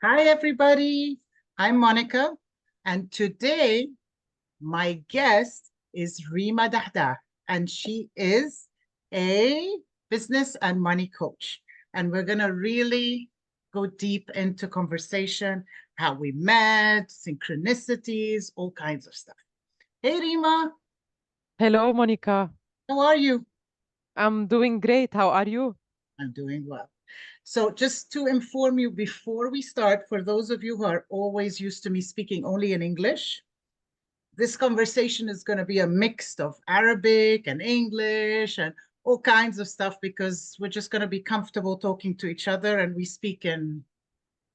Hi, everybody. I'm Monica, and today my guest is Rima Dahdah, and she is a business and money coach. And we're going to really go deep into conversation, how we met, synchronicities, all kinds of stuff. Hey, Rima, Hello, Monica. how are you? I'm doing great. How are you? I'm doing well. So just to inform you before we start, for those of you who are always used to me speaking only in English, this conversation is going to be a mix of Arabic and English and all kinds of stuff because we're just going to be comfortable talking to each other and we speak in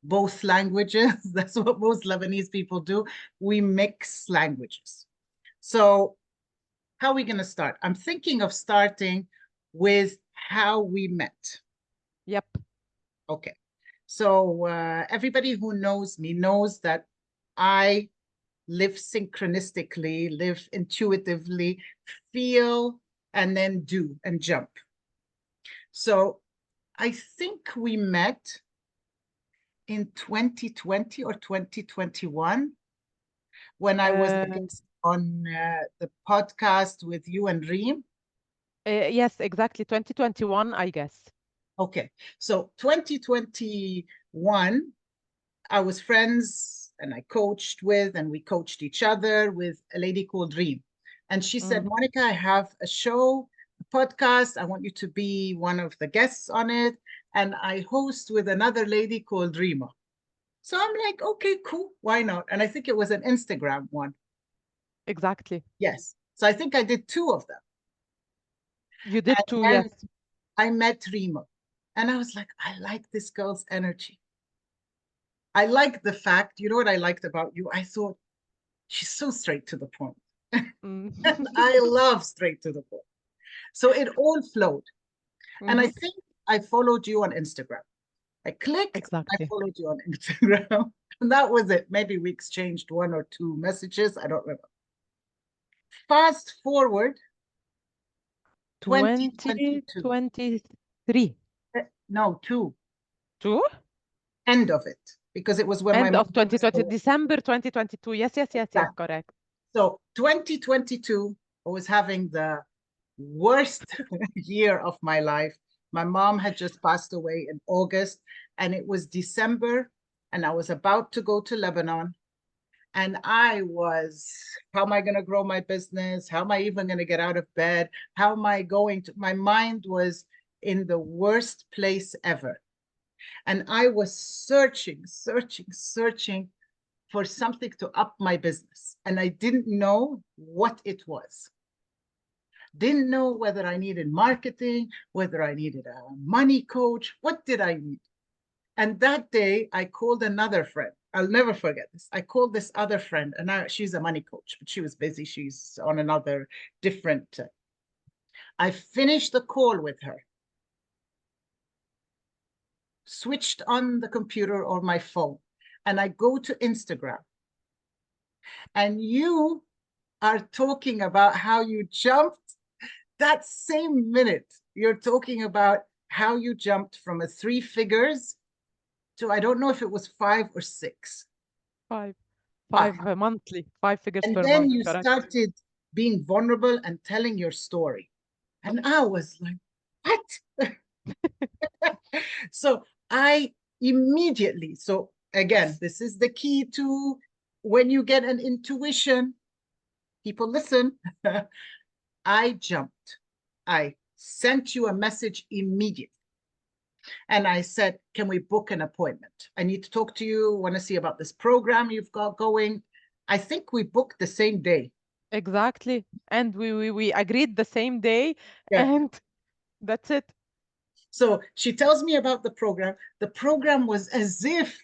both languages. That's what most Lebanese people do. We mix languages. So, how are we going to start? I'm thinking of starting with how we met. Yep. Okay. So, everybody who knows me knows that I live synchronistically, live intuitively, feel, and then do and jump. So I think we met in 2020 or 2021 when I was a Uh, guest on the podcast with you and Reem. yes, exactly. 2021, I guess. Okay, so 2021, I was friends and I coached with, and we coached each other with a lady called Reem. And she said, Mm. Monica, I have a show, a podcast. I want you to be one of the guests on it. And I host with another lady called Rima. So I'm like, okay, cool. Why not? And I think it was an Instagram one. Exactly. Yes. So I think I did two of them. You And did too, then yes. I met Rima. And I was like, I like this girl's energy. I like the fact, you know what I liked about you? I thought she's so straight to the point. Mm. And I love straight to the point. So it all flowed. And I Mhm. think I followed you on Instagram. I clicked, I Exactly. followed you on Instagram. And that was it. Maybe we exchanged one or two messages. I don't remember. Fast forward 2022. 2023. No, two. Two? End of it. Because it was when my End of mom 2020, was December 2022. Yes, yes, yes, yes, exactly. correct. So 2022, I was having the worst year of my life. My mom had just passed away in August, and it was December, and I was about to go to Lebanon. And I was, how am I going to grow my business? How am I even going to get out of bed? How am I going to? My mind was in the worst place ever. And I was searching for something to up my business. And I didn't know what it was. Didn't know whether I needed marketing, whether I needed a money coach. What did I need? And that day, I called another friend. I'll never forget this. I called this other friend, and she's a money coach, but she was busy. She's on another different. I finished the call with her, switched on the computer or my phone, and I go to Instagram. And you are talking about how you jumped that same minute. You're talking about how you jumped from a three figures to, I don't know if it was five or six. Five. Five. Five monthly. 5 figures And per then month, you correct. started being vulnerable and telling your story. And I was like, what? So I immediately, so again, this is the key to when you get an intuition, people listen. I jumped. I sent you a message immediately. And I said, can we book an appointment? I need to talk to you, want to see about this program you've got going. I think we booked the same day. Exactly. And we agreed the same day, Yeah. and that's it. So she tells me about the program. The program was as if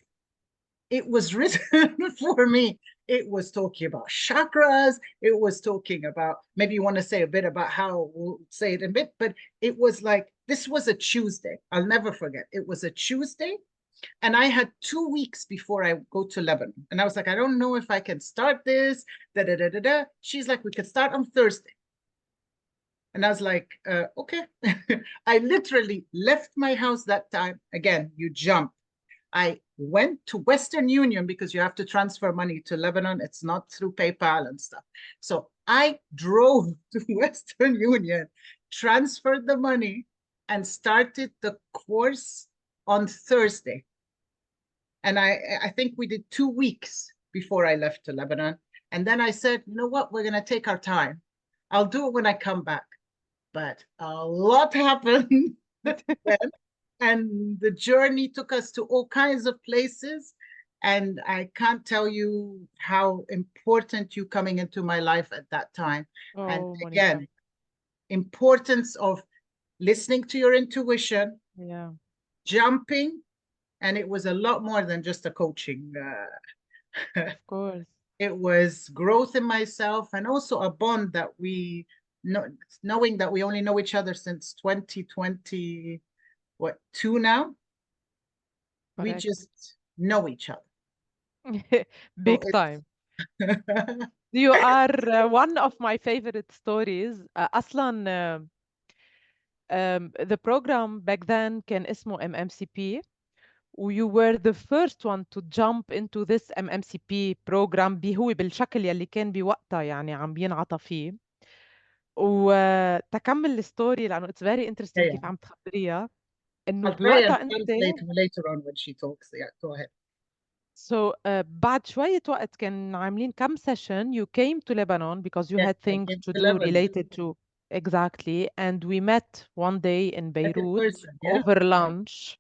it was written for me. It was talking about chakras. It was talking about, maybe you want to say a bit about how we'll say it in a bit, but it was like, this was a Tuesday. I'll never forget. It was a Tuesday. And I had 2 weeks before I go to Lebanon. And I was like, I don't know if I can start this. Da, da, da, da, da. She's like, we could start on Thursday. And I was like, okay. I literally left my house that time. Again, you jump. I went to Western Union because you have to transfer money to Lebanon. It's not through PayPal and stuff. So I drove to Western Union, transferred the money, and started the course on Thursday. And I think we did 2 weeks before I left to Lebanon. And then I said, you know what, we're going to take our time. I'll do it when I come back. But a lot happened then. And the journey took us to all kinds of places. And I can't tell you how important you coming into my life at that time. And Oh, Monica. again, importance of listening to your intuition, Yeah, jumping, and it was a lot more than just a coaching. of course. It was growth in myself and also a bond that we know, knowing that we only know each other since 2020, what, two now? We Correct. just know each other. So Big time. You are one of my favorite stories. أصلا the program back then كان اسمه MMCP. You were the first one to jump into this MMCP program هو بالشكل يلي كان بوقتها يعني عم بينعطى فيه. وتكمل الستوري لأنه it's very interesting yeah, كيف عم تخبريها إنه I'll try and بوقتها أنت translate later on when she talks. Yeah, go ahead. So بعد شوية وقت كان عاملين كم session you came to Lebanon because you Yes, had I things came to to do Lebanon related to exactly and we met one day in at the Beirut person. Yeah, over lunch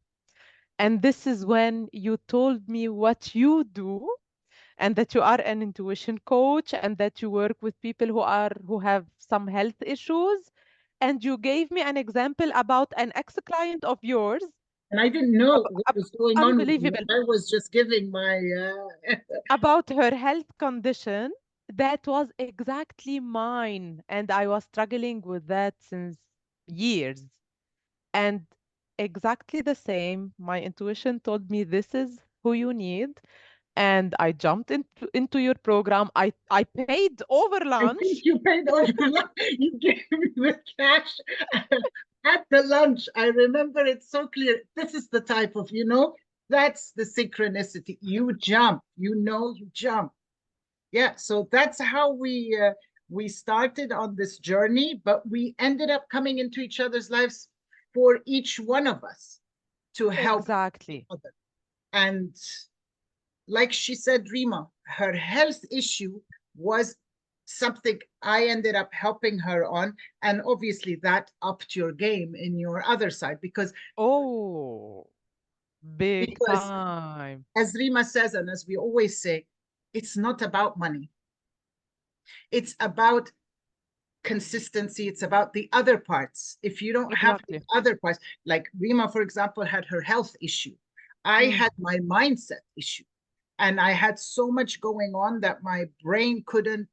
and this is when you told me what you do and that you are an intuition coach and that you work with people who have some health issues and you gave me an example about an ex-client of yours and I didn't know what was going on with me. unbelievable I was just giving my about her health condition that was exactly mine and I was struggling with that since years and exactly the same my intuition told me this is who you need and I jumped into your program. I paid over I think lunch. you paid over lunch. You gave me the cash at the lunch. I remember it so clear. This is the type of, that's the synchronicity. You jump, you jump. Yeah, so that's how we started on this journey, but we ended up coming into each other's lives for each one of us to help Exactly. other. And like she said, Rima, her health issue was something I ended up helping her on. And obviously that upped your game in your other side Oh, big because time. as Rima says, and as we always say, it's not about money. It's about consistency. It's about the other parts. If you don't have the Exactly. other parts, like Rima, for example, had her health issue. I Mm. had my mindset issue. And I had so much going on that my brain couldn't,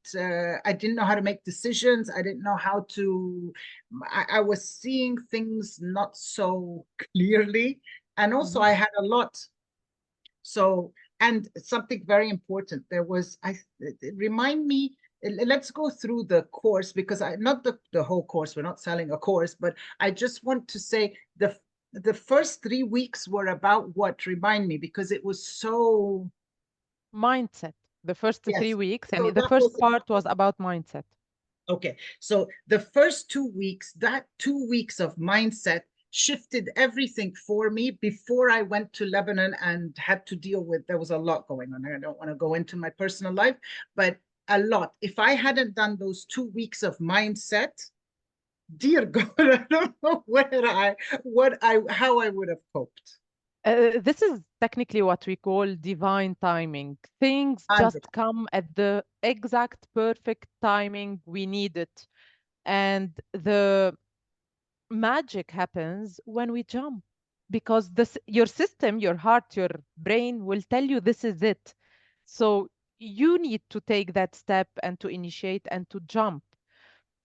I didn't know how to make decisions. I didn't know how to, I was seeing things not so clearly. And also Mhm. I had a lot. So, and something very important, there was, remind me, let's go through the course because not the whole course, we're not selling a course, but I just want to say the first 3 weeks were about what? Remind me, because it was so, Mindset. The first 3 weeks, so and the that first was part was about mindset. okay. So the first 2 weeks, that 2 weeks of mindset shifted everything for me before I went to Lebanon and had to deal with, there was a lot going on. I don't want to go into my personal life, but a lot. If I hadn't done those 2 weeks of mindset, dear God, I don't know how I would have coped. This is technically what we call divine timing. Things And just come at the exact perfect timing we need it. And the magic happens when we jump because your system, your heart, your brain will tell you this is it. So you need to take that step and to initiate and to jump.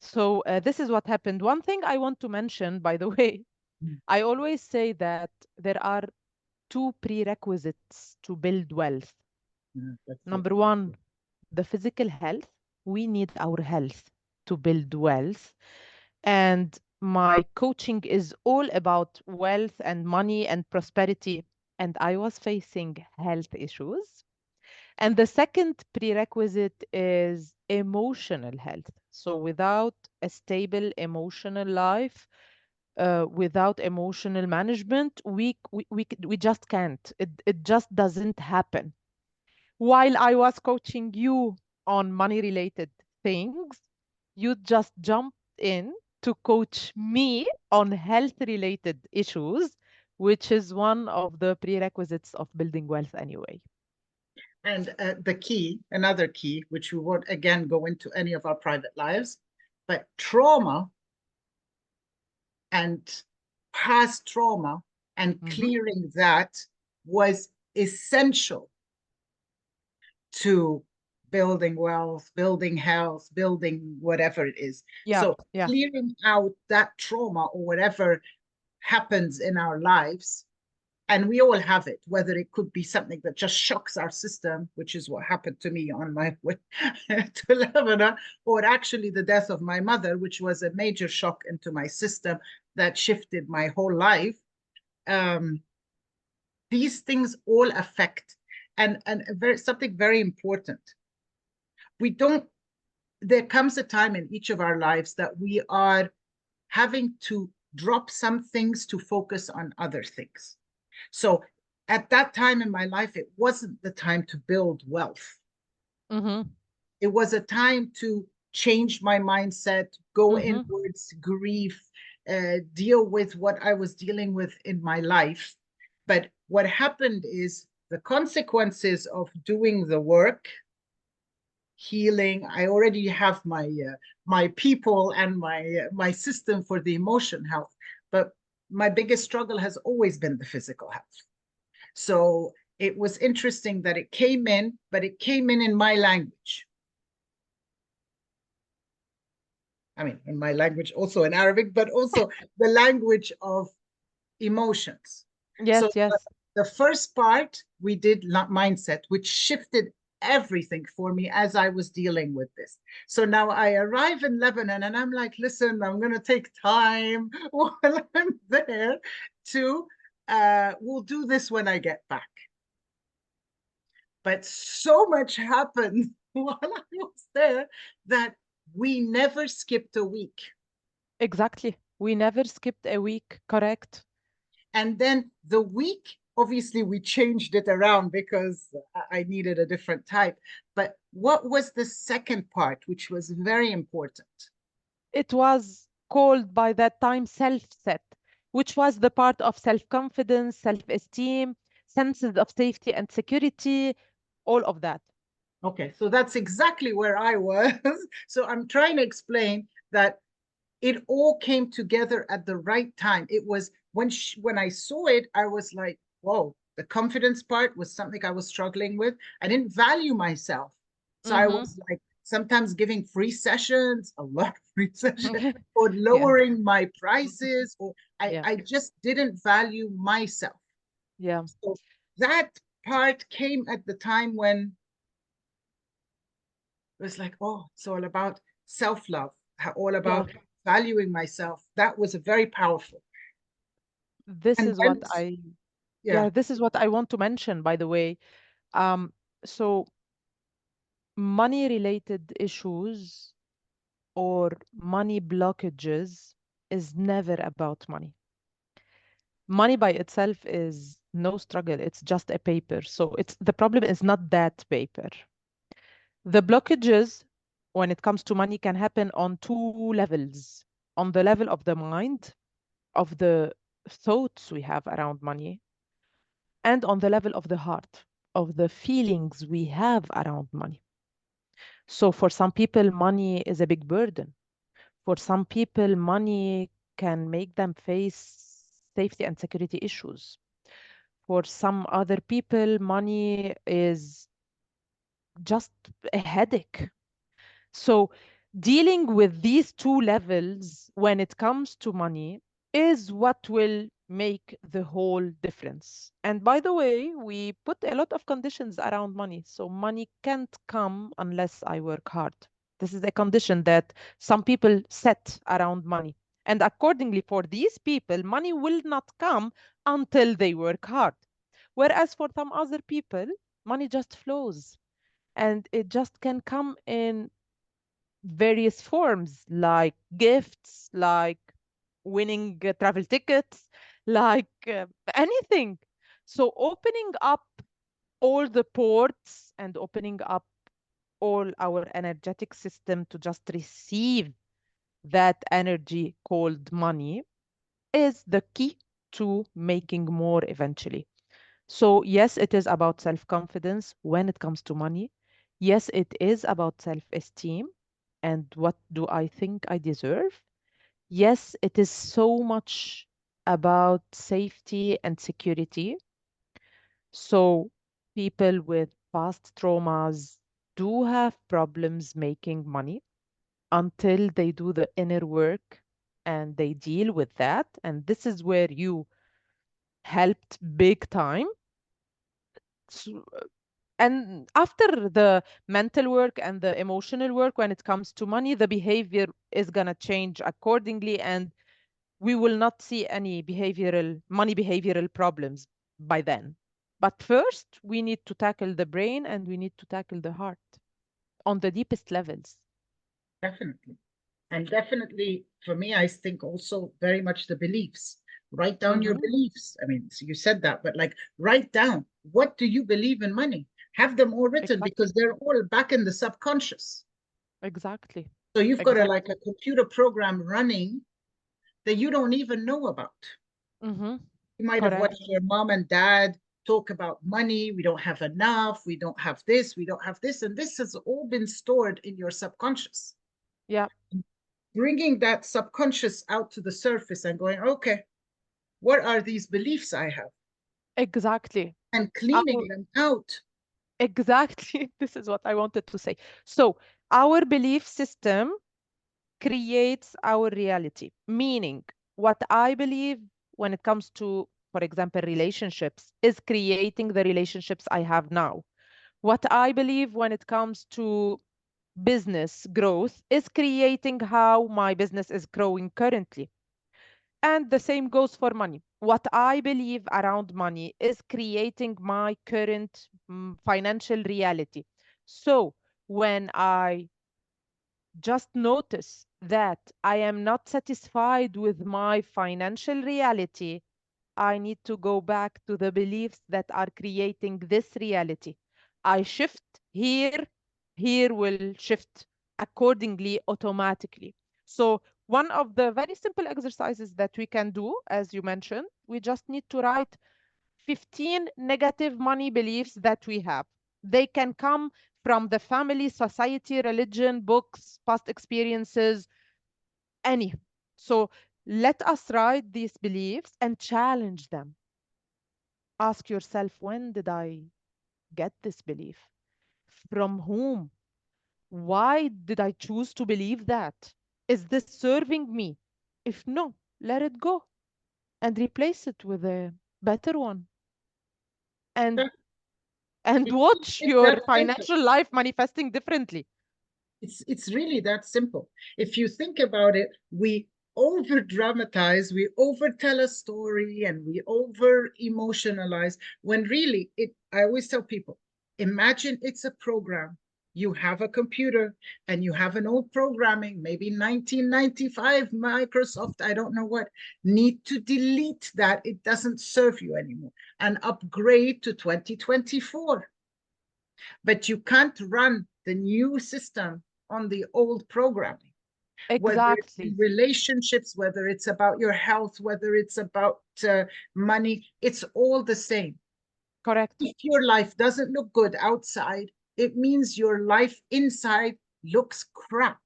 So this is what happened. One thing I want to mention, by the way, I always say that there are two prerequisites to build wealth. that's it. Number one, the physical health. We need our health to build wealth. And my coaching is all about wealth and money and prosperity. and I was facing health issues. And the second prerequisite is emotional health. So without a stable emotional life, without emotional management, we just can't. It just doesn't happen. While I was coaching you on money related things, you just jumped in to coach me on health related issues, which is one of the prerequisites of building wealth anyway. And the key, another key, which we won't again go into any of our private lives, but trauma and past trauma and Hmm. clearing that was essential to building wealth, building health, building whatever it is. Yeah, So yeah. clearing out that trauma or whatever happens in our lives, and we all have it, whether it could be something that just shocks our system, which is what happened to me on my way to Lebanon, or actually the death of my mother, which was a major shock into my system that shifted my whole life. Um, these things all affect, and something very important. We don't, there comes a time in each of our lives that we are having to drop some things to focus on other things. So at that time in my life, it wasn't the time to build wealth. Mm-hmm. It was a time to change my mindset, go Mm-hmm. inwards, grieve, deal with what I was dealing with in my life. But what happened is the consequences of doing the work, healing. I already have my people and my system for the emotion health, but my biggest struggle has always been the physical health. So it was interesting that it came in, but it came in my language. I mean, in my language, also in Arabic, but also the language of emotions. So Yes, yes. the first part we did mindset, which shifted everything for me as I was dealing with this. So now I arrive in Lebanon and I'm like, listen, I'm going to take time while I'm there to, we'll do this when I get back. But so much happened while I was there that we never skipped a week. Exactly. We never skipped a week, correct? And then the week, obviously, we changed it around because I needed a different type. But what was the second part, which was very important? It was called by that time self-set, which was the part of self-confidence, self-esteem, senses of safety and security, all of that. Okay, so that's exactly where I was. So I'm trying to explain that it all came together at the right time. It was when I saw it, I was like, whoa, the confidence part was something I was struggling with. I didn't value myself. So I Mm-hmm. was like sometimes giving free sessions, a lot of free sessions, or Yeah, lowering my prices, or yeah, I just didn't value myself. yeah, So that part came at the time when it was like, oh, it's all about self-love, all yeah. about valuing myself. That was a very powerful. This And is what then, I, yeah, yeah, this is what I want to mention, by the way. Um, so money related issues or money blockages is never about money. Money by itself is no struggle. It's just a paper. So it's the problem is not that paper. The blockages when it comes to money can happen on two levels. On the level of the mind, of the thoughts we have around money, and on the level of the heart, of the feelings we have around money. So for some people, money is a big burden. For some people, money can make them face safety and security issues. For some other people, money is just a headache. So, dealing with these two levels when it comes to money is what will make the whole difference. And by the way, we put a lot of conditions around money. So, money can't come unless I work hard. This is a condition that some people set around money. And accordingly, for these people, money will not come until they work hard. Whereas for some other people, money just flows, and it just can come in various forms, like gifts, like winning travel tickets, like anything. So opening up all the ports and opening up all our energetic system to just receive that energy called money is the key to making more eventually. So, yes, it is about self confidence when it comes to money. Yes, it is about self esteem and what do I think I deserve. Yes, it is so much about safety and security. So, people with past traumas do have problems making money until they do the inner work and they deal with that. And this is where you helped big time. S- And after the mental work and the emotional work, when it comes to money, the behavior is going to change accordingly. And we will not see any money behavioral problems by then. But first, we need to tackle the brain and we need to tackle the heart on the deepest levels. Definitely. And definitely for me, I think also very much the beliefs. Write down your Hmm. beliefs. I mean, so you said that, but like write down, what do you believe in money? Have them all written Exactly. because they're all back in the subconscious. Exactly. So you've got a like Exactly. a computer program running that you don't even know about. Mm-hmm. You might have Correct. watched your mom and dad talk about money. We don't have enough. We don't have this. We don't have this. And this has all been stored in your subconscious. Yeah, Bringing that subconscious out to the surface and going, okay, what are these beliefs I have? exactly. And cleaning Our them out. exactly. This is what I wanted to say. So, our belief system creates our reality, meaning what I believe when it comes to, for example, relationships is creating the relationships I have now. What I believe when it comes to business growth is creating how my business is growing currently. And the same goes for money. What I believe around money is creating my current financial reality. So when I just notice that I am not satisfied with my financial reality, I need to go back to the beliefs that are creating this reality. I shift here, here will shift accordingly automatically. So, one of the very simple exercises that we can do, as you mentioned, we just need to write 15 negative money beliefs that we have. They can come from the family, society, religion, books, past experiences, any. So let us write these beliefs and challenge them. Ask yourself, when did I get this belief? From whom? Why did I choose to believe that? Is this serving me? If no, let it go and replace it with a better one. And and It's, watch it's your that simple. financial life manifesting differently. It's really that simple. If you think about it, we over dramatize, we over tell a story, and we over emotionalize when really it. I always tell people, imagine it's a program. You have a computer and you have an old programming, maybe 1995 Microsoft, I don't know what, need to delete that. It doesn't serve you anymore and upgrade to 2024. But you can't run the new system on the old programming, whether it's in Exactly. relationships, whether it's about your health, whether it's about money, it's all the same. Correct. If your life doesn't look good outside, it means your life inside looks crap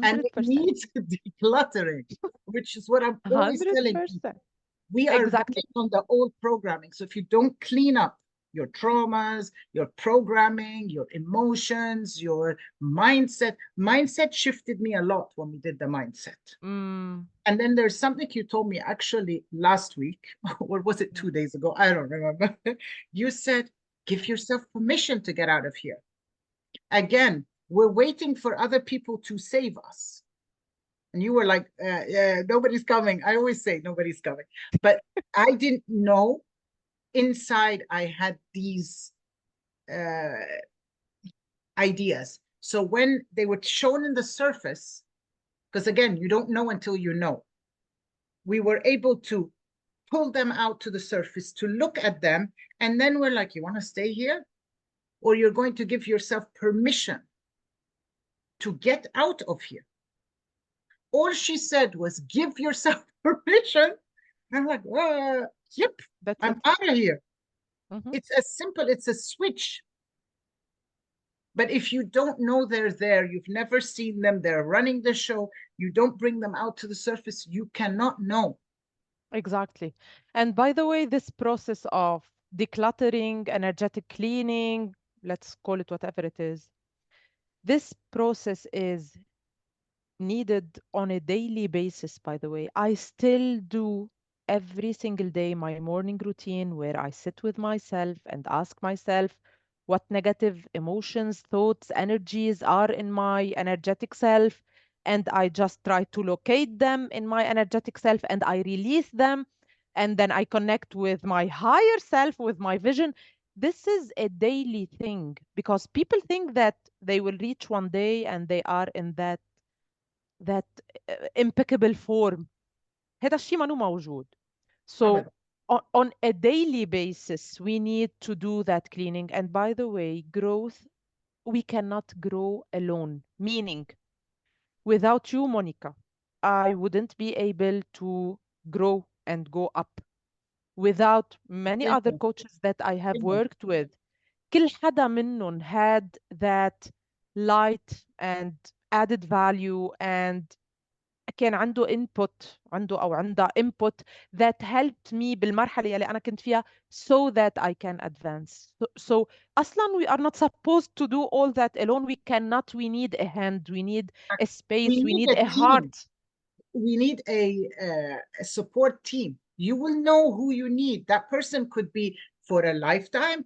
and it 100%. needs decluttering, which is what I'm always telling people. 100%. We are Exactly. running on the old programming. So if you don't clean up your traumas, your programming, your emotions, your mindset shifted me a lot when we did the mindset. Mm, And then there's something you told me actually last week, or was it yeah. 2 days ago? I don't remember. You said, give yourself permission to get out of here. Again, we're waiting for other people to save us. And you were like, yeah, nobody's coming. I always say nobody's coming. But I didn't know inside I had these ideas. So when they were shown in the surface, because again, you don't know until you know, we were able to pull them out to the surface to look at them. And then we're like, you want to stay here? Or you're going to give yourself permission to get out of here. All she said was, give yourself permission. I'm like, yep, That's I'm it. out of here. Mhm. It's as simple, it's a switch. But if you don't know they're there, you've never seen them, they're running the show, you don't bring them out to the surface, you cannot know. Exactly. And by the way, this process of decluttering, energetic cleaning, let's call it whatever it is, this process is needed on a daily basis, by the way. I still do every single day my morning routine where I sit with myself and ask myself what negative emotions, thoughts, energies are in my energetic self. And I just try to locate them in my energetic self and I release them. And then I connect with my higher self, with my vision. This is a daily thing because people think that they will reach one day and they are in that impeccable form. هذا الشيء منو موجود. So أبدا. on a daily basis, we need to do that cleaning. And by the way, growth, we cannot grow alone. Meaning, without you, Monica, I wouldn't be able to grow and go up. Without many Thank other you. coaches that I have Thank you. worked with, كل حدا منهم had that light and added value and كان عنده input عنده أو عندها input that helped me بالمرحلة اللي أنا كنت فيها so that I can advance. So أصلا we are not supposed to do all that alone. We cannot. We need a hand. We need a We space. We need need a a team. heart. We need a support team. You will know who you need. That person could be for a lifetime.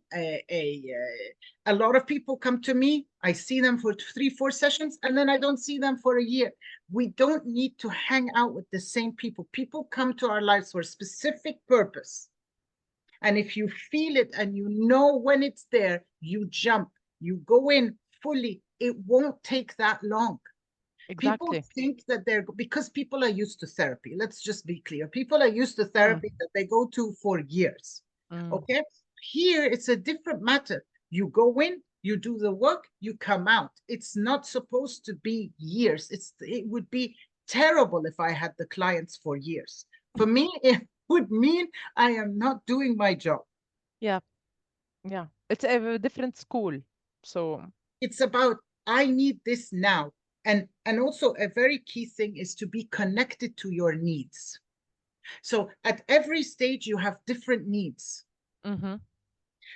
A lot of people come to me. I see them for 3, 4 sessions, and then I don't see them for a year. We don't need to hang out with the same people. People come to our lives for a specific purpose. And if you feel it and you know when it's there, you jump, you go in fully. It won't take that long. People Exactly. think that they're, because people are used to therapy. Let's just be clear. People are used to Mm, therapy that they go to for years. mm, Okay. Here, it's a different matter. You go in, you do the work, you come out. It's not supposed to be years. It would be terrible if I had the clients for years. For me, it would mean I am not doing my job. yeah, yeah. It's a different school. So, It's about, I need this now. And also a very key thing is to be connected to your needs. So at every stage you have different needs. mhm,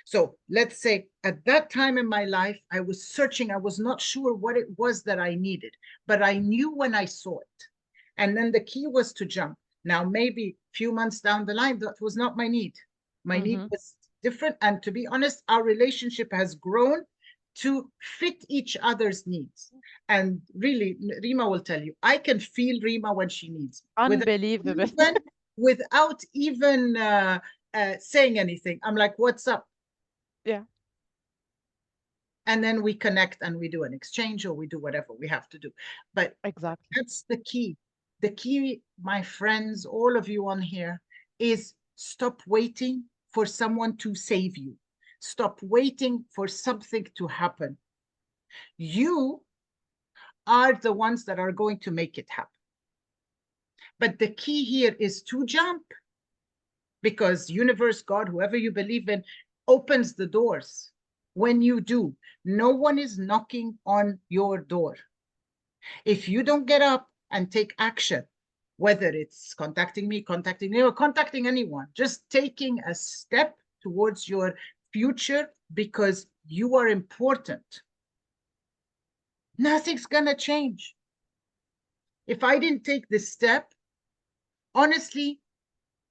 So let's say at that time in my life I was searching, I was not sure what it was that I needed, but I knew when I saw it. And then the key was to jump. Now maybe a few months down the line that was not my need. My need mhm. was different, and to be honest, our relationship has grown to fit each other's needs. And really, Rima will tell you, I can feel Rima when she needs me Unbelievable. without even saying anything. I'm like, what's up? Yeah, And then we connect and we do an exchange or we do whatever we have to do. But exactly. that's the key. The key, my friends, all of you on here, is stop waiting for someone to save you. Stop waiting for something to happen. You are the ones that are going to make it happen. But the key here is to jump, because universe, God, whoever you believe in, opens the doors. When you do, no one is knocking on your door. If you don't get up and take action, whether it's contacting me, contacting you, or contacting anyone, just taking a step towards your future because you are important, nothing's gonna change. If I didn't take this step, honestly,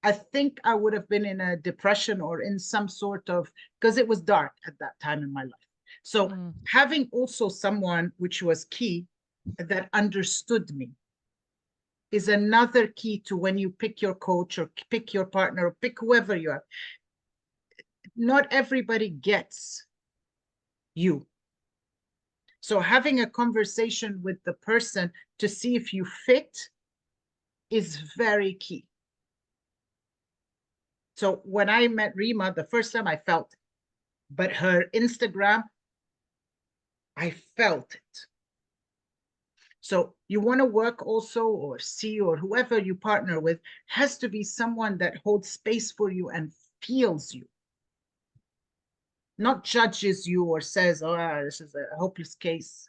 I think I would have been in a depression or in some sort of, because it was dark at that time in my life. So Mm, having also someone, which was key, that understood me is another key to when you pick your coach or pick your partner or pick whoever you are. not everybody gets you. So having a conversation with the person to see if you fit is very key. So when I met Rima, the first time I felt it, but her Instagram, I felt it. So you want to work also, or see, or whoever you partner with has to be someone that holds space for you and feels you, not judges you or says, oh, this is a hopeless case.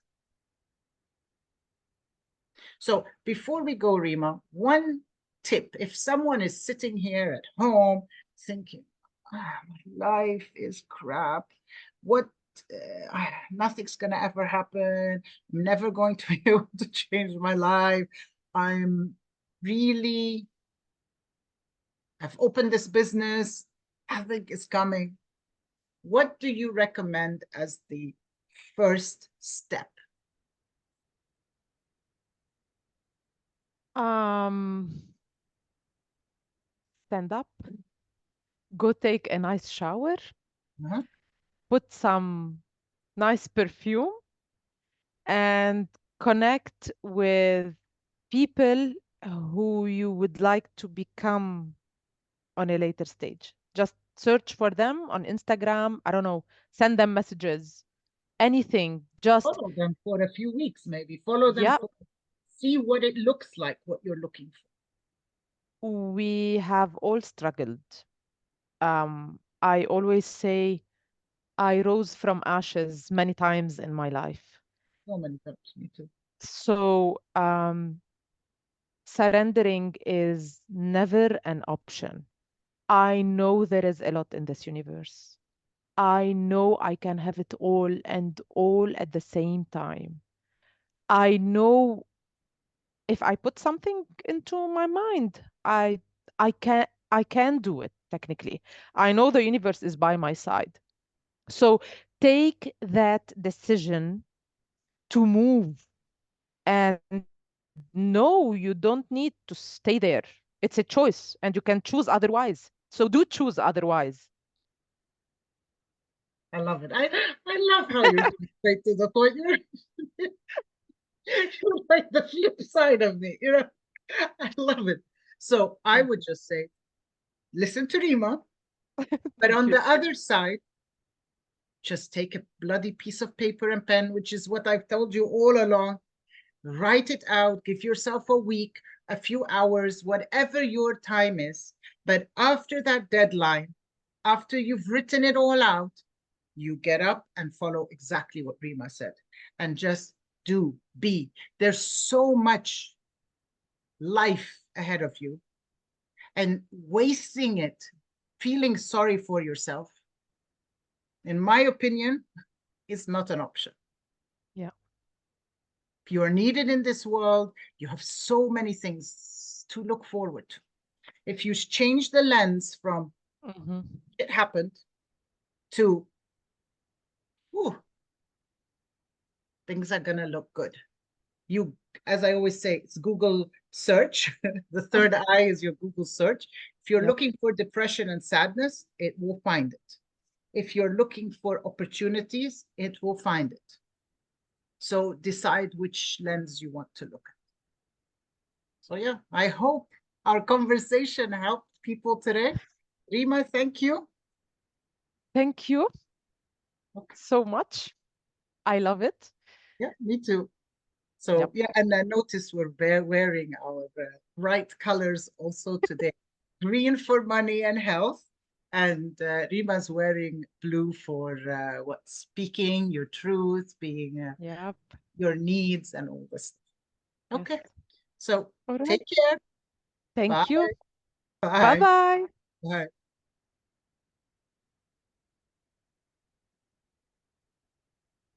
So before we go, Rima, one tip: if someone is sitting here at home thinking, my life is crap, what, nothing's going to ever happen, I'm never going to be able to change my life, I'm really, I've opened this business, I think it's coming. What do you recommend as the first step? Stand up, go take a nice shower, Uh-huh. put some nice perfume, and connect with people who you would like to become on a later stage. Just search for them on Instagram. I don't know, send them messages, anything. Just, Follow them for a few weeks, maybe. Follow them yeah, for, see what it looks like, what you're looking we have all struggled. I always say I rose from ashes many times in my life. for. So many times, me too. So, surrendering is never an option. I know there is a lot in this universe. I know I can have it all and all at the same time. I know if I put something into my mind, I can do it technically. I know the universe is by my side. So take that decision to move, and no, you don't need to stay there. It's a choice and you can choose otherwise. So do choose otherwise. I love it. I love how you're straight to the point. You're like the flip side of me, you know. I love it. So I Thank would just say, listen to Rima, but thank on you. the other side, just take a bloody piece of paper and pen, which is what I've told you all along. Write it out, give yourself a week, a few hours, whatever your time is. But after that deadline, after you've written it all out, you get up and follow exactly what Rima said and just do, be. There's so much life ahead of you, and wasting it feeling sorry for yourself, in my opinion, is not an option. Yeah. You are needed in this world. You have so many things to look forward to. If you change the lens from Hmm. it happened to, ooh, things are going to look good. You, as I always say, it's Google search. The third eye is your Google search. If you're Yep. looking for depression and sadness, it will find it. If you're looking for opportunities, it will find it. So decide which lens you want to look at. So yeah, I hope our conversation helped people today. Rima, thank you. Thank you Okay. so much. I love it. Yeah, me too. So Yep. yeah, and I noticed we're wearing our bright colors also today. Green for money and health, and Rima's wearing blue for what? Speaking your truth, being Yep. your needs and all this stuff. Yes. Okay, so All right. take care. Bye. Thank you. Bye Bye. bye. Bye.